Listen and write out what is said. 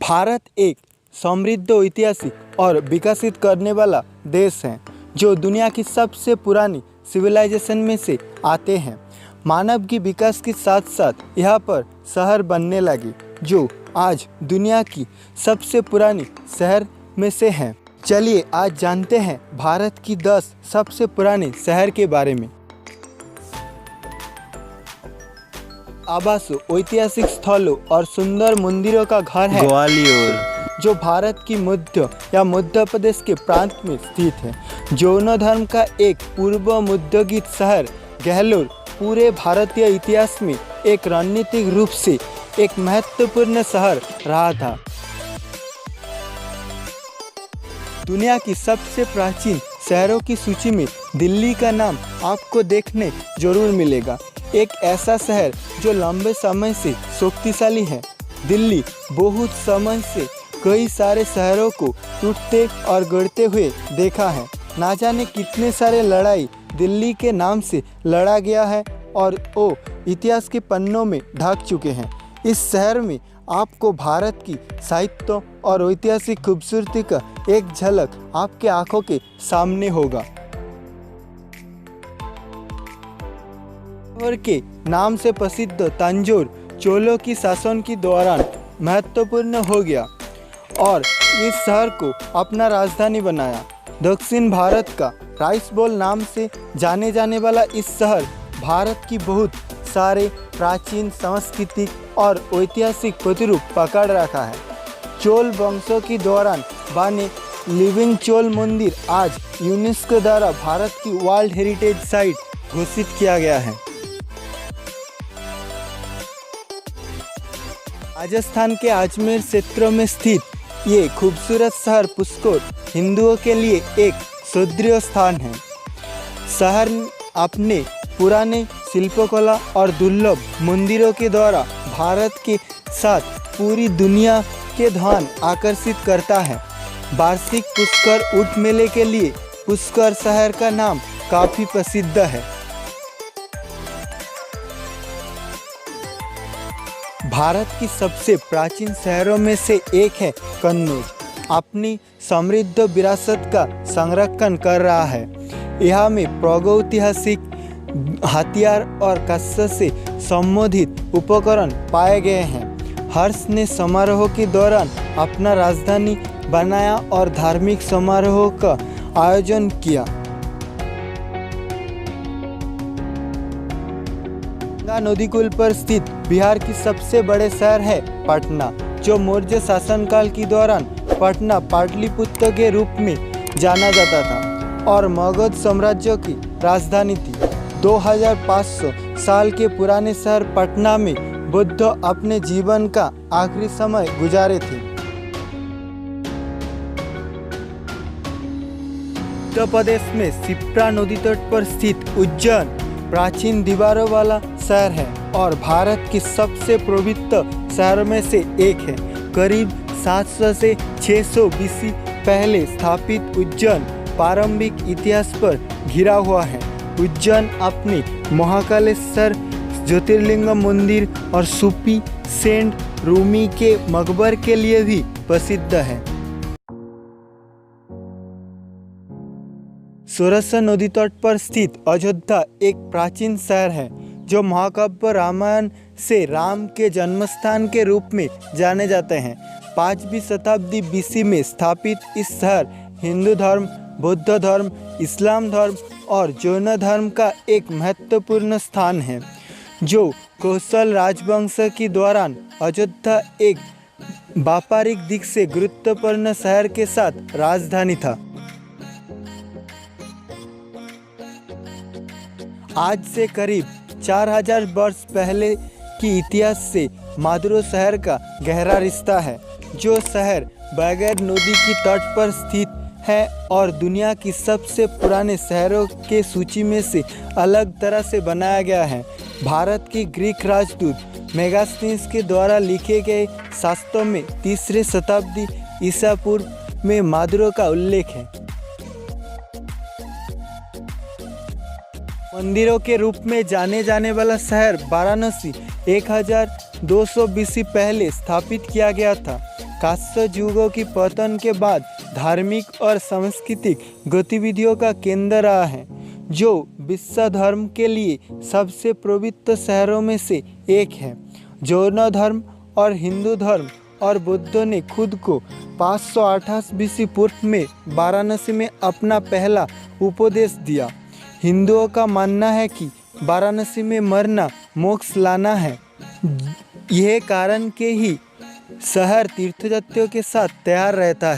भारत एक समृद्ध ऐतिहासिक और विकसित करने वाला देश है जो दुनिया की सबसे पुरानी सिविलाइजेशन में से आते हैं। मानव की विकास के साथ साथ यहाँ पर शहर बनने लगे जो आज दुनिया की सबसे पुरानी शहर में से हैं। चलिए आज जानते हैं भारत की 10 सबसे पुराने शहर के बारे में। आवासों, ऐतिहासिक स्थलों और सुंदर मंदिरों का घर है ग्वालियर, जो भारत की मध्य प्रदेश के प्रांत में स्थित है। जैन धर्म का एक पूर्व मध्ययुगीन शहर गहलोर पूरे भारतीय इतिहास में एक रणनीतिक रूप से एक महत्वपूर्ण शहर रहा था। दुनिया की सबसे प्राचीन शहरों की सूची में दिल्ली का नाम आपको देखने जरूर मिलेगा। एक ऐसा शहर जो लंबे समय से शक्तिशाली है। दिल्ली बहुत समय से कई सारे शहरों को टूटते और गढ़ते हुए देखा है। ना जाने कितने सारे लड़ाई दिल्ली के नाम से लड़ा गया है और वो इतिहास के पन्नों में ढक चुके हैं। इस शहर में आपको भारत की साहित्य और ऐतिहासिक खूबसूरती का एक झलक आपके आंखों के सामने होगा। शहर के नाम से प्रसिद्ध तंजौर चोलों की शासन के दौरान महत्वपूर्ण हो गया और इस शहर को अपना राजधानी बनाया। दक्षिण भारत का राइस बोल नाम से जाने जाने वाला इस शहर भारत की बहुत सारे प्राचीन सांस्कृतिक और ऐतिहासिक प्रतिरूप पकड़ रखा है। चोल वंशों के दौरान बने लिविंग चोल मंदिर आज यूनेस्को द्वारा भारत की वर्ल्ड हेरिटेज साइट घोषित किया गया है। राजस्थान के अजमेर क्षेत्र में स्थित ये खूबसूरत शहर पुष्कर हिंदुओं के लिए एक सुदृढ़ स्थान है। शहर अपने पुराने शिल्पकला और दुर्लभ मंदिरों के द्वारा भारत के साथ पूरी दुनिया के ध्यान आकर्षित करता है। वार्षिक पुष्कर ऊंट मेले के लिए पुष्कर शहर का नाम काफी प्रसिद्ध है। भारत की सबसे प्राचीन शहरों में से एक है कन्नौज। अपनी समृद्ध विरासत का संरक्षण कर रहा है। यहाँ में प्रागैतिहासिक हथियार और कच्छ से संबंधित उपकरण पाए गए हैं। हर्ष ने समारोह के दौरान अपना राजधानी बनाया और धार्मिक समारोह का आयोजन किया। गंगा नदी कुल पर स्थित बिहार की सबसे बड़े शहर है पटना, जो मौर्य शासनकाल के दौरान पटना पाटलिपुत्र के रूप में जाना जाता था और मगध साम्राज्य की राजधानी थी। 2500 साल के पुराने शहर पटना में बुद्ध अपने जीवन का आखिरी समय गुजारे थे। उत्तर प्रदेश में शिप्रा नदी तट पर स्थित उज्जैन प्राचीन दीवारों वाला शहर है और भारत की सबसे पवित्र शहरों में से एक है। करीब 700 से 600 बीसी पहले स्थापित उज्जैन प्रारंभिक इतिहास पर घिरा हुआ है। उज्जैन अपने महाकालेश्वर ज्योतिर्लिंग मंदिर और सूफी सेंट रूमी के मकबर के लिए भी प्रसिद्ध है। सरस्वती नदी तट पर स्थित अयोध्या एक प्राचीन शहर है जो महाकाव्य रामायण से राम के जन्मस्थान के रूप में जाने जाते हैं। 5वीं शताब्दी बीसी में स्थापित इस शहर हिंदू धर्म, बौद्ध धर्म, इस्लाम धर्म और जैन धर्म का एक महत्वपूर्ण स्थान है। जो कौशल राजवंश के दौरान अयोध्या एक व्यापारिक दिख से गुरुत्वपूर्ण शहर के साथ राजधानी था। आज से करीब 4000 वर्ष पहले की इतिहास से मादुरो शहर का गहरा रिश्ता है। जो शहर बैगर नदी की तट पर स्थित है और दुनिया की सबसे पुराने शहरों के सूची में से अलग तरह से बनाया गया है। भारत के ग्रीक राजदूत मेगास्थनीज के द्वारा लिखे गए शास्त्रों में 3री शताब्दी ईसा पूर्व में मादुरो का उल्लेख है। मंदिरों के रूप में जाने जाने वाला शहर वाराणसी 1200 बीसी पहले स्थापित किया गया था। कांस्य युगों की पतन के बाद धार्मिक और सांस्कृतिक गतिविधियों का केंद्र रहा है, जो विश्व धर्म के लिए सबसे पवित्र शहरों में से एक है। जैन धर्म और हिंदू धर्म और बुद्ध ने खुद को 528 बीसी पूर्व में वाराणसी में अपना पहला उपदेश दिया। हिंदुओं का मानना है कि वाराणसी में मरना मोक्ष लाना है। यह कारण के ही शहर तीर्थयात्रियों के साथ तैयार रहता है।